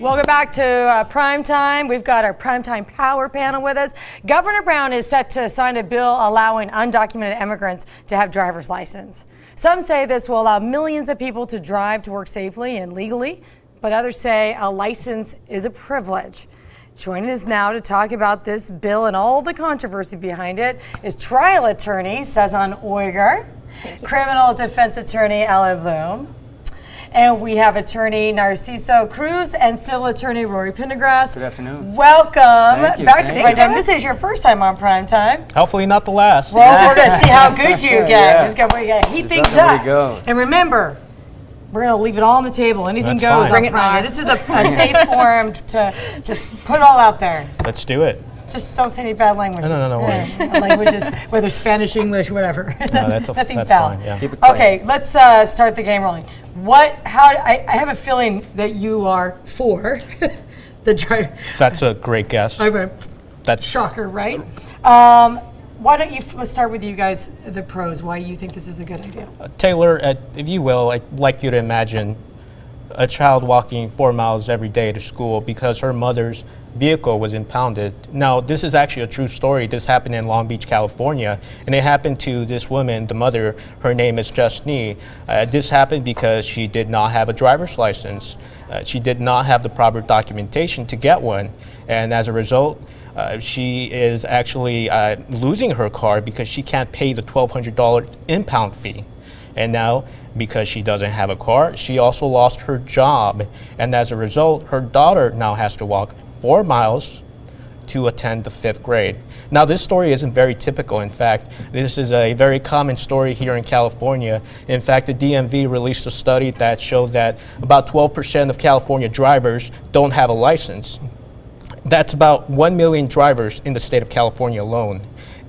Welcome back to Prime Time. We've got our Primetime Power Panel with us. Governor Brown is set to sign a bill allowing undocumented immigrants to have driver's license. Some say this will allow millions of people to drive to work safely and legally, but others say a license is a privilege. Joining us now to talk about this bill and all the controversy behind it is trial attorney Cezanne Uyghur, criminal defense attorney Ellen Bloom, and we have attorney Narciso Cruz and civil attorney Rory Pendergrass. Good afternoon. Welcome back to Prime Time. This is your first time on Prime Time. Hopefully not the last. Well, we're going to see how good you get. We're going to heat things up. And remember, we're going to leave it all on the table. Anything goes. Bring it on. This is a safe forum to just put it all out there. Let's do it. Just don't say any bad language. No worries. Languages, whether Spanish, English, whatever. No, that's Nothing that's foul. fine. Yeah. Keep it clean. Okay, let's start the game rolling. I have a feeling that you are for the drive. That's a great guess. That's Shocker, right? Why don't you, let's start with you guys, the pros, why you think this is a good idea. Taylor, if you will, I'd like you to imagine a child walking 4 miles every day to school because her mother's vehicle was impounded. Now, this is actually a true story. This happened in Long Beach, California, and it happened to this woman, the mother. Her name is Justine. This happened because she did not have a driver's license. She did not have the proper documentation to get one, and as a result, she is actually losing her car because she can't pay the $1,200 impound fee. And now, because she doesn't have a car, she also lost her job. And as a result, her daughter now has to walk 4 miles to attend the 5th grade. Now, this story isn't very typical. In fact, this is a very common story here in California. In fact, the DMV released a study that showed that about 12% of California drivers don't have a license. That's about 1 million drivers in the state of California alone.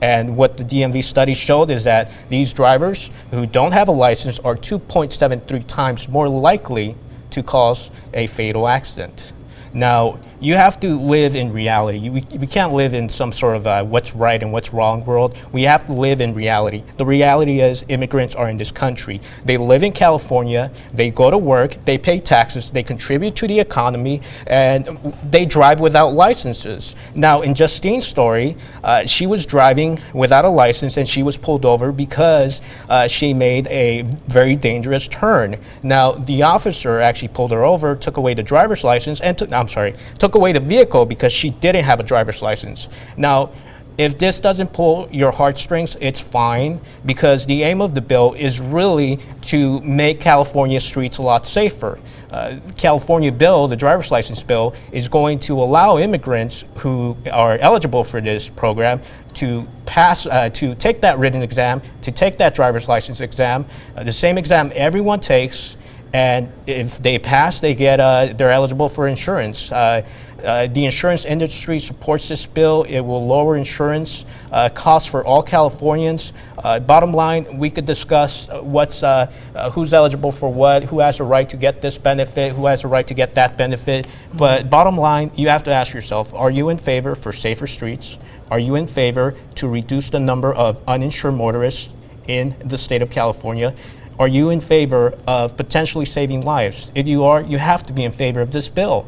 And what the DMV study showed is that these drivers who don't have a license are 2.73 times more likely to cause a fatal accident. Now, you have to live in reality. We can't live in some sort of what's right and what's wrong world. We have to live in reality. The reality is immigrants are in this country. They live in California, they go to work, they pay taxes, they contribute to the economy, and they drive without licenses. Now, in Justine's story, she was driving without a license and she was pulled over because she made a very dangerous turn. Now, the officer actually pulled her over, took away the driver's license, and took away the vehicle because she didn't have a driver's license. Now, if this doesn't pull your heartstrings, it's fine, because the aim of the bill is really to make California streets a lot safer. California bill, the driver's license bill, is going to allow immigrants who are eligible for this program to pass, to take that written exam, to take that driver's license exam, the same exam everyone takes. And if they pass, they get they're eligible for insurance. The insurance industry supports this bill. It will lower insurance costs for all Californians. Bottom line, we could discuss who's eligible for what, who has a right to get this benefit, who has a right to get that benefit. But bottom line, you have to ask yourself, are you in favor for safer streets? Are you in favor to reduce the number of uninsured motorists in the state of California? Are you in favor of potentially saving lives? If you are, you have to be in favor of this bill.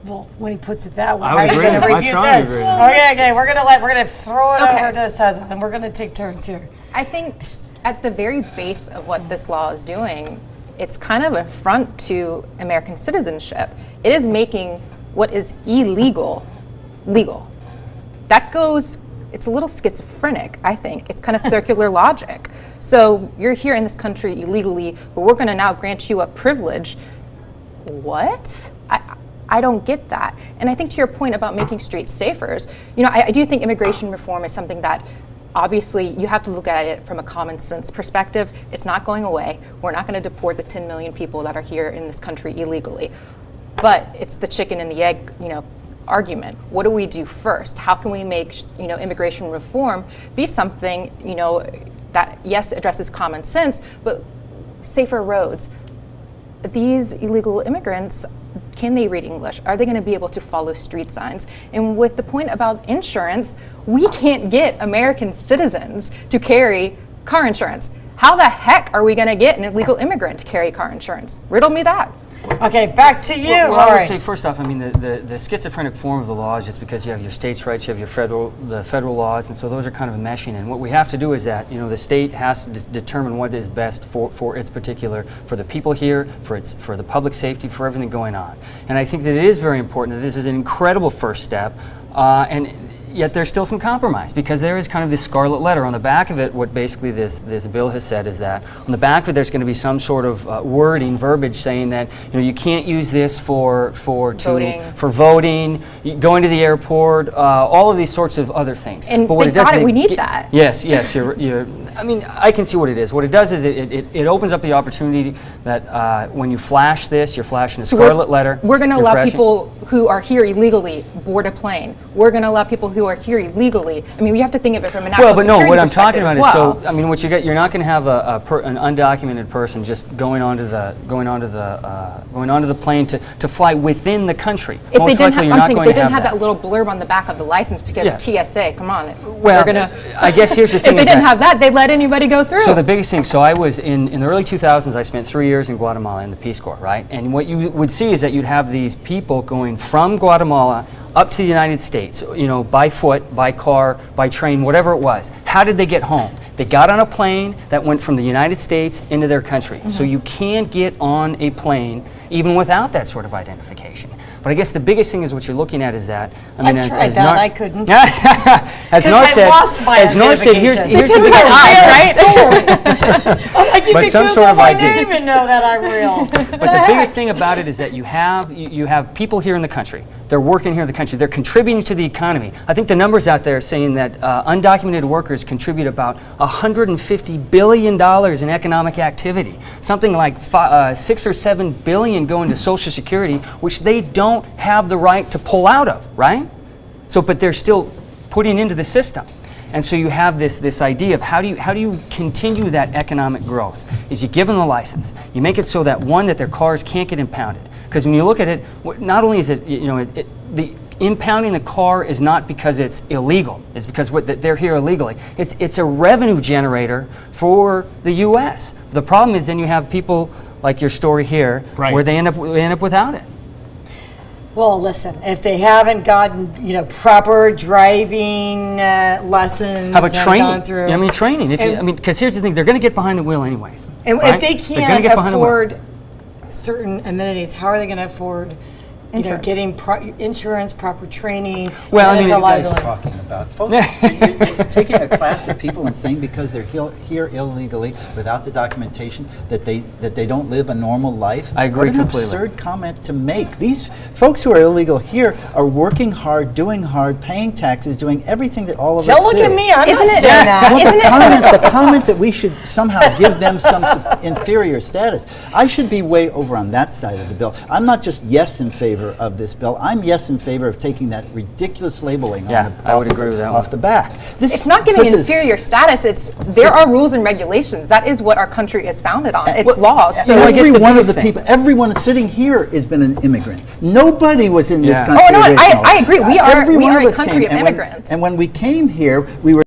Well, when he puts it that way, I agree. going to I review strongly this? agree. Okay, we're gonna throw it over to Cezanne, and we're gonna take turns here. I think at the very base of what this law is doing, it's kind of an affront to American citizenship. It is making what is illegal legal. That goes. It's a little schizophrenic, I think. It's kind of circular logic. So you're here in this country illegally, but we're going to now grant you a privilege. What? I don't get that. And I think to your point about making streets safer, I do think immigration reform is something that obviously you have to look at it from a common sense perspective. It's not going away. We're not going to deport the 10 million people that are here in this country illegally. But it's the chicken and the egg, argument. What do we do first? How can we make immigration reform be something that yes addresses common sense, but safer roads? These illegal immigrants, can they read English? Are they going to be able to follow street signs? And with the point about insurance, we can't get American citizens to carry car insurance. How the heck are we going to get an illegal immigrant to carry car insurance? Riddle me that. Okay, back to you. Well, All I would right. say first off, I mean the schizophrenic form of the law is just because you have your states' rights, you have your federal laws, and so those are kind of meshing. And what we have to do is that the state has to determine what is best for its particular, for the people here, for the public safety, for everything going on. And I think that it is very important that this is an incredible first step, and yet there's still some compromise, because there is kind of this scarlet letter on the back of it. What basically this bill has said is that on the back of it there's going to be some sort of verbiage saying that you can't use this for voting, going to the airport, all of these sorts of other things. And but what thank it does God is we need that. Yes, you're. I mean, I can see what it is. What it does is it opens up the opportunity that when you flash this, you're flashing a scarlet letter. We're going to you're allow flashing- people who are here illegally board a plane. We're going to allow people who are here illegally. I mean, we have to think of it from a national Well, but no, security what I'm talking perspective about as well. is so. I mean, what you get, you're not going to have an undocumented person just going onto the plane to fly within the country. If Most they didn't likely, have, you're I'm not saying if going they to didn't have have that little blurb on the back of the license because TSA, come on, Well, they're gonna. I guess here's the thing. If they is didn't that- have that, they'd let anybody go through. So the biggest thing, so I was in the early 2000s, I spent 3 years in Guatemala in the Peace Corps, right? And what you would see is that you'd have these people going from Guatemala up to the United States, by foot, by car, by train, whatever it was. How did they get home? They got on a plane that went from the United States into their country. So you can get on a plane even without that sort of identification. But I guess the biggest thing is what you're looking at is that, I mean, I've tried that, I couldn't. as Nar I said, lost my as Nar said, here's identification. the biggest I'm like, you But can some Google sort of my ID. name and know that I'm real. But the biggest thing about it is that you have people here in the country. They're working here in the country. They're contributing to the economy. I think the numbers out there are saying that undocumented workers contribute about $150 billion in economic activity. Something like 6 or 7 billion going to Social Security, which they don't have the right to pull out of, right? So, but they're still putting into the system. And so you have this idea of how do you continue that economic growth? Is you give them the license, you make it so that that their cars can't get impounded. Because when you look at it, not only is it the impounding the car is not because it's illegal. It's because they're here illegally. It's a revenue generator for the U.S. The problem is then you have people like your story here, where they end up without it. Well, listen, if they haven't gotten, proper driving lessons, How about and training? gone through, I mean, training. Because here's the thing: they're going to get behind the wheel anyways. and right? if they They're gonna can't get behind the wheel. afford certain amenities, how are they going to afford, Insurance. getting insurance, proper training? Well, and I it's mean, a what are you What are you liability. guys talking about? Folks, you're taking a class of people and saying because they're here illegally without the documentation that they don't live a normal life. I agree What an completely. absurd comment to make. These folks who are illegal here are working hard, doing hard, paying taxes, doing everything that all of us Don't do. look at me, I'm Isn't not it- saying that. Well, the comment that we should somehow give them some inferior status. I should be way over on that side of the bill. I'm not just yes in favor of this bill. I'm yes in favor of taking that ridiculous labeling Yeah, I would off agree with that off one. the back. This It's not giving puts us- inferior status. There are rules and regulations. That is what our country is founded on. It's Well, laws. So I guess every the one of biggest the thing- people, everyone sitting here has been an immigrant. Nobody was in this Yeah. country Oh, no, I originally. agree. We are Every one a of us country came. of And immigrants. and when we came here, we were